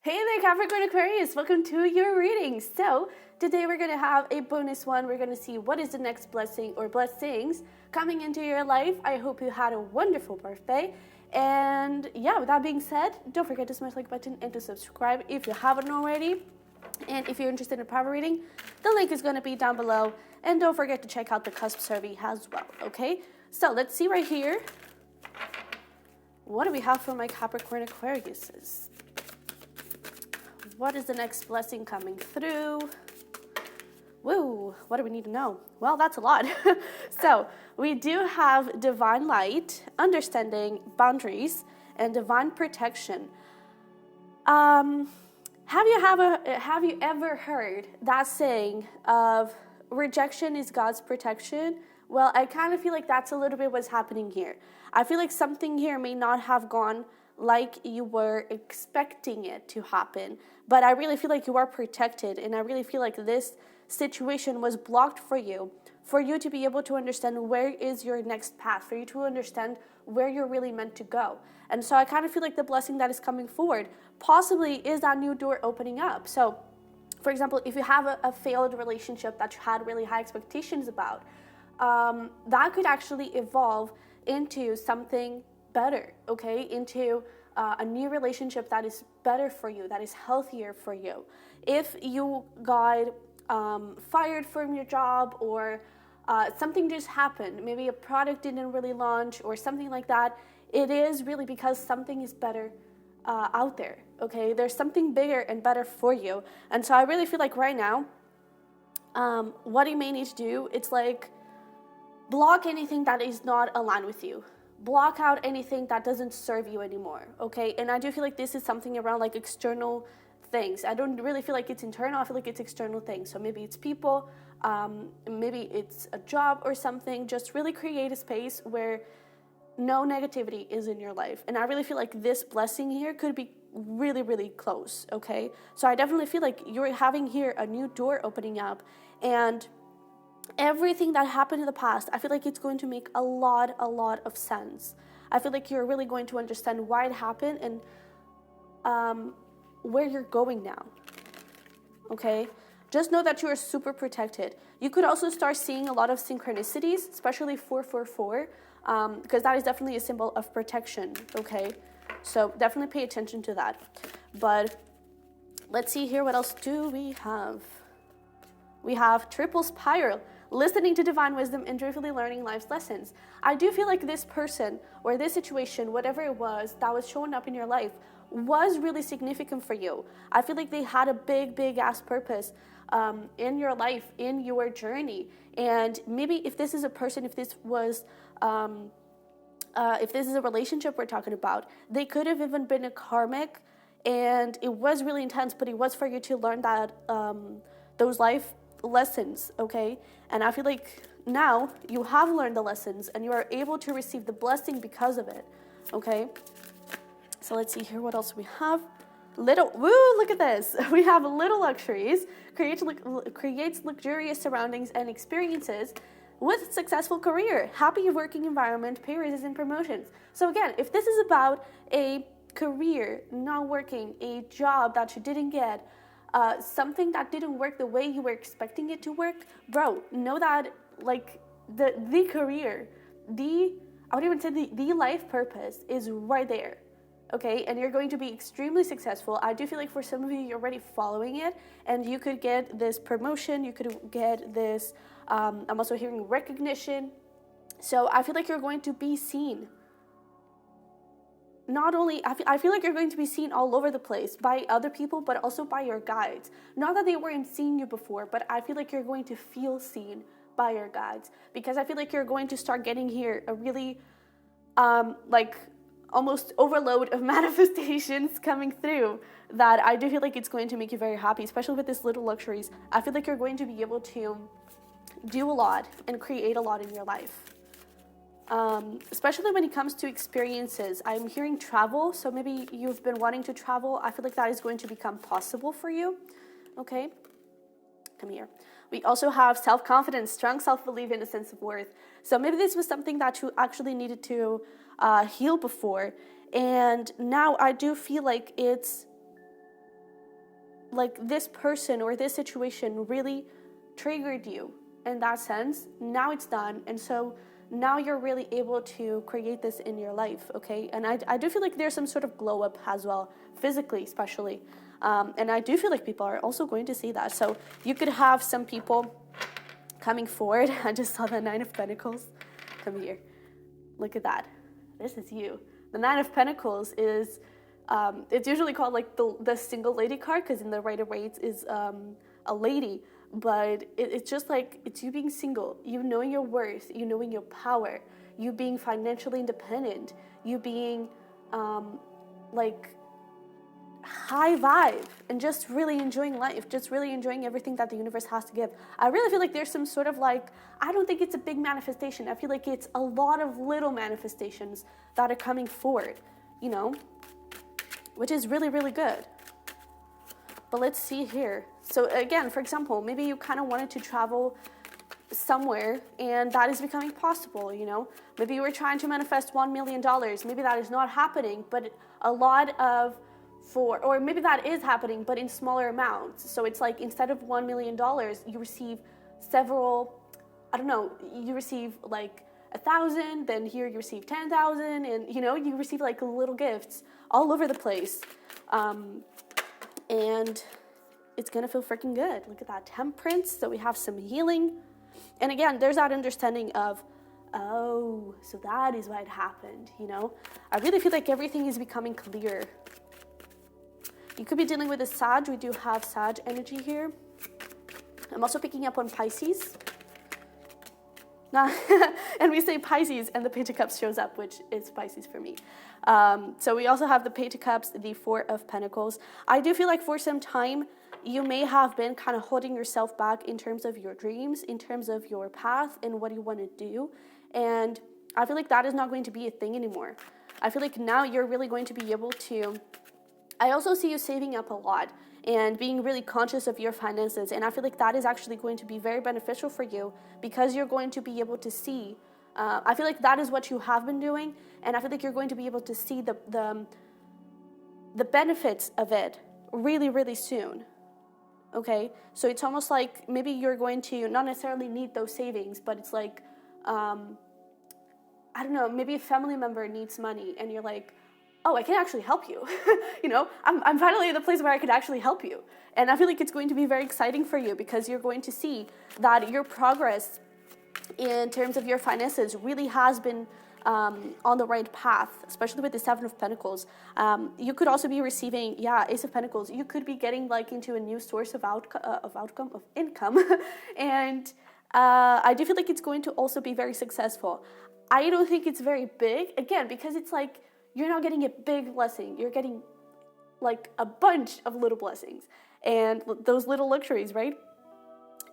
Hey there, Capricorn Aquarius, welcome to your reading. So today we're going to have a bonus one. We're going to see what is the next blessing or blessings coming into your life. I hope you had a wonderful birthday. And yeah, with that being said, don't forget to smash the like button and to subscribe if you haven't already. And if you're interested in a private reading, the link is going to be down below. And don't forget to check out the CUSP survey as well, okay? So let's see right here. What do we have for my Capricorn Aquariuses? What is the next blessing coming through? Woo, what do we need to know? Well, that's a lot. So we do have divine light, understanding, boundaries, and divine protection. Have you ever heard that saying of rejection is God's protection? Well, I kind of feel like that's a little bit what's happening here. I feel like something here may not have gone like you were expecting it to happen, but I really feel like you are protected, and I really feel like this situation was blocked for you to be able to understand where is your next path, for you to understand where you're really meant to go. And so I kind of feel like the blessing that is coming forward possibly is that new door opening up. So for example, if you have a failed relationship that you had really high expectations about, that could actually evolve into something better, okay? Into a new relationship that is better for you, that is healthier for you. If you got fired from your job, or something just happened, maybe a product didn't really launch or something like that, it is really because something is better out there, okay? There's something bigger and better for you. And so I really feel like right now, what you may need to do, it's like block anything that is not aligned with you. Block out anything that doesn't serve you anymore, okay? And I do feel like this is something around like external things. I don't really feel like it's internal. I feel like it's external things. So maybe it's people, maybe it's a job or something. Just really create a space where no negativity is in your life. And I really feel like this blessing here could be really, really close, okay? So I definitely feel like you're having here a new door opening up, and everything that happened in the past, I feel like it's going to make a lot of sense. I feel like you're really going to understand why it happened and where you're going now, okay? Just know that you are super protected. You could also start seeing a lot of synchronicities, especially 444, because that is definitely a symbol of protection, okay? So definitely pay attention to that. But let's see here, what else do we have? We have triple spiral, listening to divine wisdom and joyfully learning life's lessons. I do feel like this person or this situation, whatever it was that was showing up in your life, was really significant for you. I feel like they had a big ass purpose in your life, in your journey. And maybe if this is a person, if this was, if this is a relationship we're talking about, they could have even been a karmic, and it was really intense, but it was for you to learn that those life lessons, okay? And I feel like now you have learned the lessons and you are able to receive the blessing because of it, okay? So let's see here, what else we have. Look at this. We have little luxuries, creates luxurious surroundings and experiences with successful career, happy working environment, pay raises and promotions. So again, if this is about a career, not working, a job that you didn't get, something that didn't work the way you were expecting it to work, bro, know that like the career, I would even say the life purpose is right there, okay? And you're going to be extremely successful. I do feel like for some of you, you're already following it, and you could get this promotion, you could get this, I'm also hearing recognition. So I feel like you're going to be seen. Not only, I feel like you're going to be seen all over the place by other people, but also by your guides. Not that they weren't seeing you before, but I feel like you're going to feel seen by your guides, because I feel like you're going to start getting here a really, like almost overload of manifestations coming through that I do feel like it's going to make you very happy, especially with this little luxuries. I feel like you're going to be able to do a lot and create a lot in your life. Especially when it comes to experiences. I'm hearing travel, so maybe you've been wanting to travel. I feel like that is going to become possible for you, okay? Come here. We also have self-confidence, strong self-belief, and a sense of worth. So maybe this was something that you actually needed to heal before, and now I do feel like it's like this person or this situation really triggered you in that sense. Now it's done. And so now you're really able to create this in your life, okay? And I do feel like there's some sort of glow up as well, physically especially. And I do feel like people are also going to see that. So you could have some people coming forward. I just saw the Nine of Pentacles. Come here. Look at that. This is you. The Nine of Pentacles is, it's usually called like the single lady card, because in the Rider-Waite is a lady. But it's just like, it's you being single, you knowing your worth, you knowing your power, you being financially independent, you being like high vibe and just really enjoying life, just really enjoying everything that the universe has to give. I really feel like there's some sort of like, I don't think it's a big manifestation. I feel like it's a lot of little manifestations that are coming forward, you know, which is really, really good. But let's see here. So again, for example, maybe you kind of wanted to travel somewhere and that is becoming possible, you know? Maybe you were trying to manifest $1 million. Maybe that is not happening, but a lot of, or maybe that is happening, but in smaller amounts. So it's like instead of $1 million, you receive several, I don't know, you receive like 1,000, then here you receive 10,000, and you know, you receive like little gifts all over the place. And it's gonna feel freaking good. Look at that Temperance. So we have some healing. And again, there's that understanding of, oh, so that is why it happened, you know? I really feel like everything is becoming clear. You could be dealing with a Sag. We do have Sag energy here. I'm also picking up on Pisces. And we say Pisces and the Page of Cups shows up, which is Pisces for me. So we also have the Page of Cups, the Four of Pentacles. I do feel like for some time, you may have been kind of holding yourself back in terms of your dreams, in terms of your path and what you want to do. And I feel like that is not going to be a thing anymore. I feel like now you're really going to be able to, I also see you saving up a lot and being really conscious of your finances. And I feel like that is actually going to be very beneficial for you because you're going to be able to see, I feel like that is what you have been doing. And I feel like you're going to be able to see the benefits of it really, really soon. Okay, so it's almost like maybe you're going to not necessarily need those savings, but it's like, I don't know, maybe a family member needs money and you're like, oh, I can actually help you. You know, I'm finally in the place where I could actually help you. And I feel like it's going to be very exciting for you because you're going to see that your progress in terms of your finances really has been on the right path, especially with the Seven of Pentacles. You could also be receiving, Ace of Pentacles. You could be getting like into a new source of income. And I do feel like it's going to also be very successful. I don't think it's very big, again, because it's like, you're not getting a big blessing. You're getting like a bunch of little blessings and those little luxuries, right?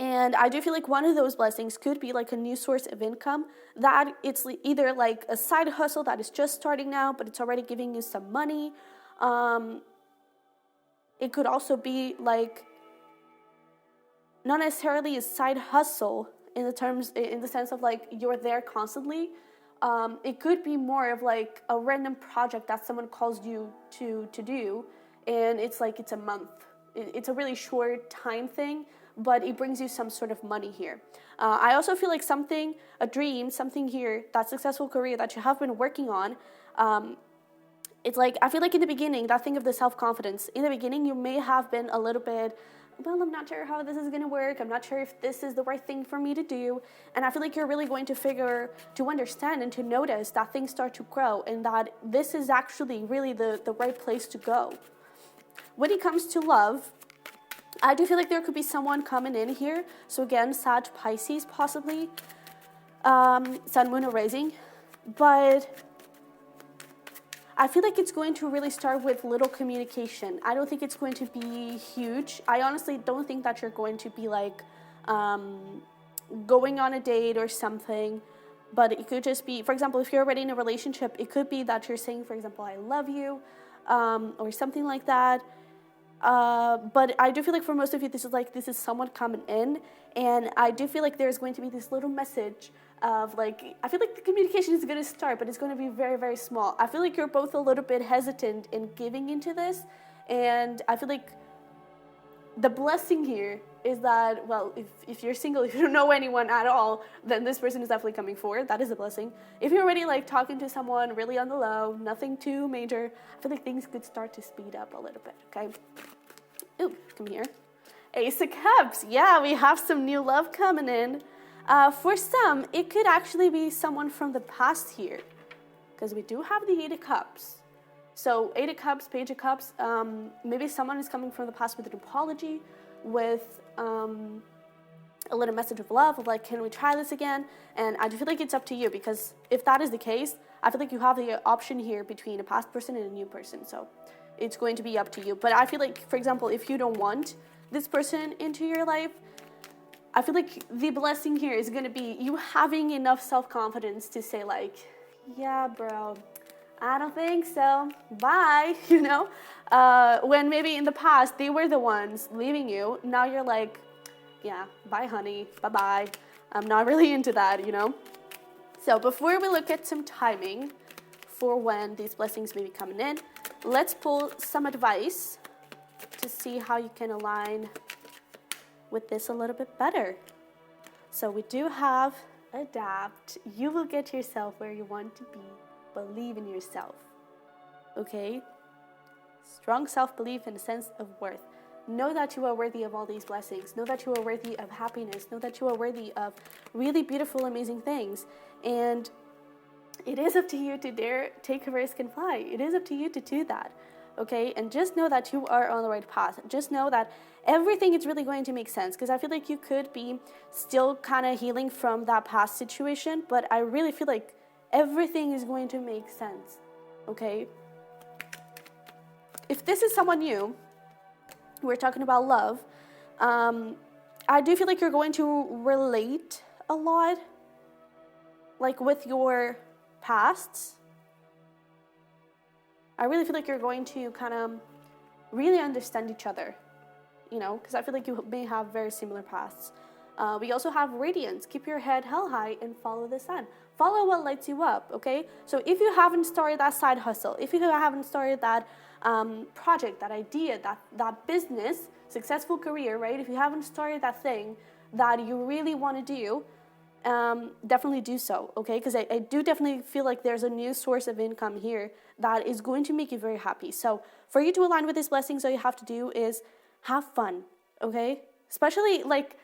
And I do feel like one of those blessings could be like a new source of income that it's either like a side hustle that is just starting now, but it's already giving you some money. It could also be like not necessarily a side hustle in the sense of like you're there constantly. It could be more of like a random project that someone calls you to do, and it's like it's a month. It's a really short time thing, but it brings you some sort of money here. I also feel like a dream, something here, that successful career that you have been working on, it's like, I feel like in the beginning, that thing of the self-confidence, in the beginning you may have been a little bit, well, I'm not sure how this is going to work. I'm not sure if this is the right thing for me to do. And I feel like you're really going to understand and to notice that things start to grow and that this is actually really the right place to go. When it comes to love, I do feel like there could be someone coming in here. So again, Sag, Pisces, possibly. Sun, Moon, or Rising. But I feel like it's going to really start with little communication. I don't think it's going to be huge. I honestly don't think that you're going to be like going on a date or something. But it could just be, for example, if you're already in a relationship, it could be that you're saying, for example, I love you, or something like that. But I do feel like for most of you, this is someone coming in. And I do feel like there's going to be this little message of like, I feel like the communication is going to start, but it's going to be very, very small. I feel like you're both a little bit hesitant in giving into this. And I feel like the blessing here is that, well, if you're single, if you don't know anyone at all, then this person is definitely coming forward. That is a blessing. If you're already like talking to someone really on the low, nothing too major, I feel like things could start to speed up a little bit, okay? Ooh, come here. Ace of Cups. Yeah, we have some new love coming in. For some, it could actually be someone from the past here, because we do have the Eight of Cups. So Eight of Cups, Page of Cups, maybe someone is coming from the past with an apology, with a little message of love, of like, can we try this again? And I feel like it's up to you, because if that is the case, I feel like you have the option here between a past person and a new person. So it's going to be up to you. But I feel like, for example, if you don't want this person into your life, I feel like the blessing here is going to be you having enough self-confidence to say like, yeah, bro, I don't think so, bye, you know? When maybe in the past they were the ones leaving you, now you're like, yeah, bye honey, bye-bye, I'm not really into that, you know? So before we look at some timing for when these blessings may be coming in, let's pull some advice to see how you can align with this a little bit better. So we do have adapt. You will get yourself where you want to be. Believe in yourself. Okay? Strong self-belief and a sense of worth. Know that you are worthy of all these blessings. Know that you are worthy of happiness. Know that you are worthy of really beautiful, amazing things. And it is up to you to dare take a risk and fly. It is up to you to do that. Okay? And just know that you are on the right path. Just know that everything is really going to make sense, because I feel like you could be still kind of healing from that past situation, but I really feel like everything is going to make sense. Okay? If this is someone new, we're talking about love, I do feel like you're going to relate a lot, like with your pasts. I really feel like you're going to kind of really understand each other, you know, because I feel like you may have very similar paths. We also have radiance. Keep your head held high and follow the sun. Follow what lights you up, okay? So if you haven't started that side hustle, if you haven't started that project, that idea, that business, successful career, right? If you haven't started that thing that you really want to do, definitely do so, okay? Because I do definitely feel like there's a new source of income here that is going to make you very happy. So for you to align with these blessings, all you have to do is have fun, okay? Especially like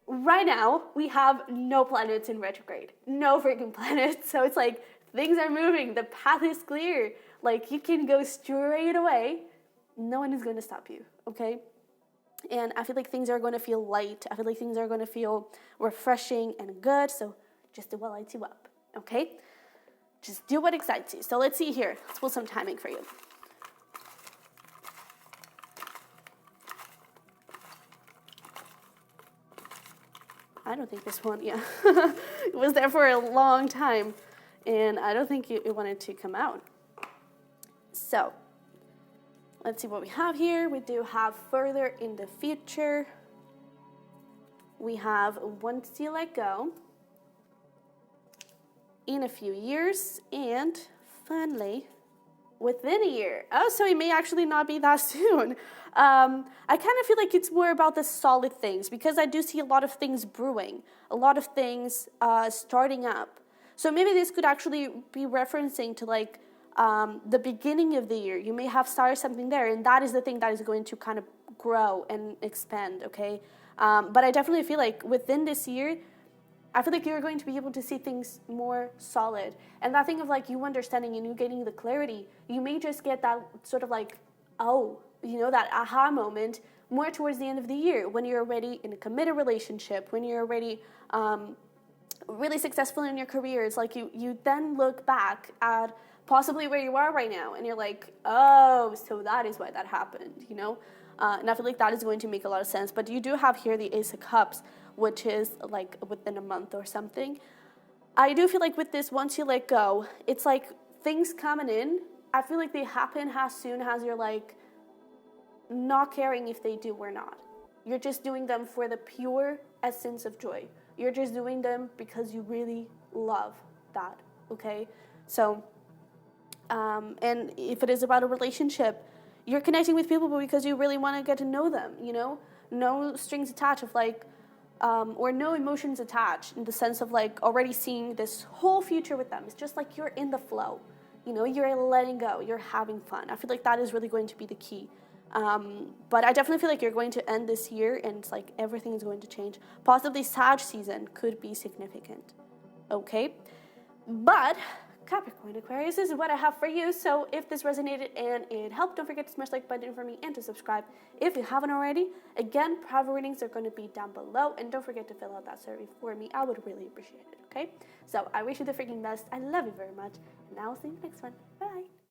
right now, we have no planets in retrograde. No freaking planets. So it's like things are moving. The path is clear. Like you can go straight away. No one is going to stop you, okay? And I feel like things are going to feel light. I feel like things are going to feel refreshing and good. So just do what lights you up, okay? Just do what excites you. So let's see here. Let's pull some timing for you. I don't think this one, yeah. It was there for a long time, and I don't think it wanted to come out. So, let's see what we have here. We do have further in the future. We have once you let go, in a few years, and finally, within a year. Oh, so it may actually not be that soon. I kind of feel like it's more about the solid things, because I do see a lot of things brewing, a lot of things starting up. So maybe this could actually be referencing to like the beginning of the year. You may have started something there, and that is the thing that is going to kind of grow and expand, okay? But I definitely feel like within this year, I feel like you're going to be able to see things more solid. And that thing of like you understanding and you getting the clarity, you may just get that sort of like, oh, you know, that aha moment more towards the end of the year when you're already in a committed relationship, when you're already really successful in your career. It's like you then look back at possibly where you are right now and you're like, oh, so that is why that happened, you know? And I feel like that is going to make a lot of sense. But you do have here the Ace of Cups, which is like within a month or something. I do feel like with this, once you let go, it's like things coming in, I feel like they happen as soon as you're like not caring if they do or not. You're just doing them for the pure essence of joy. You're just doing them because you really love that, okay? So, and if it is about a relationship, you're connecting with people because you really want to get to know them, you know? No strings attached of like, or no emotions attached in the sense of like already seeing this whole future with them. It's just like you're in the flow, you know, you're letting go, you're having fun. I feel like that is really going to be the key. But I definitely feel like you're going to end this year and it's like everything is going to change. Possibly Sag season could be significant, okay? But Capricorn Aquarius, this is what I have for you. So if this resonated and it helped, don't forget to smash the like button for me and to subscribe if you haven't already. Again, private readings are going to be down below, and don't forget to fill out that survey for me. I would really appreciate it, okay? So I wish you the freaking best. I love you very much, and I will see you in the next one. Bye.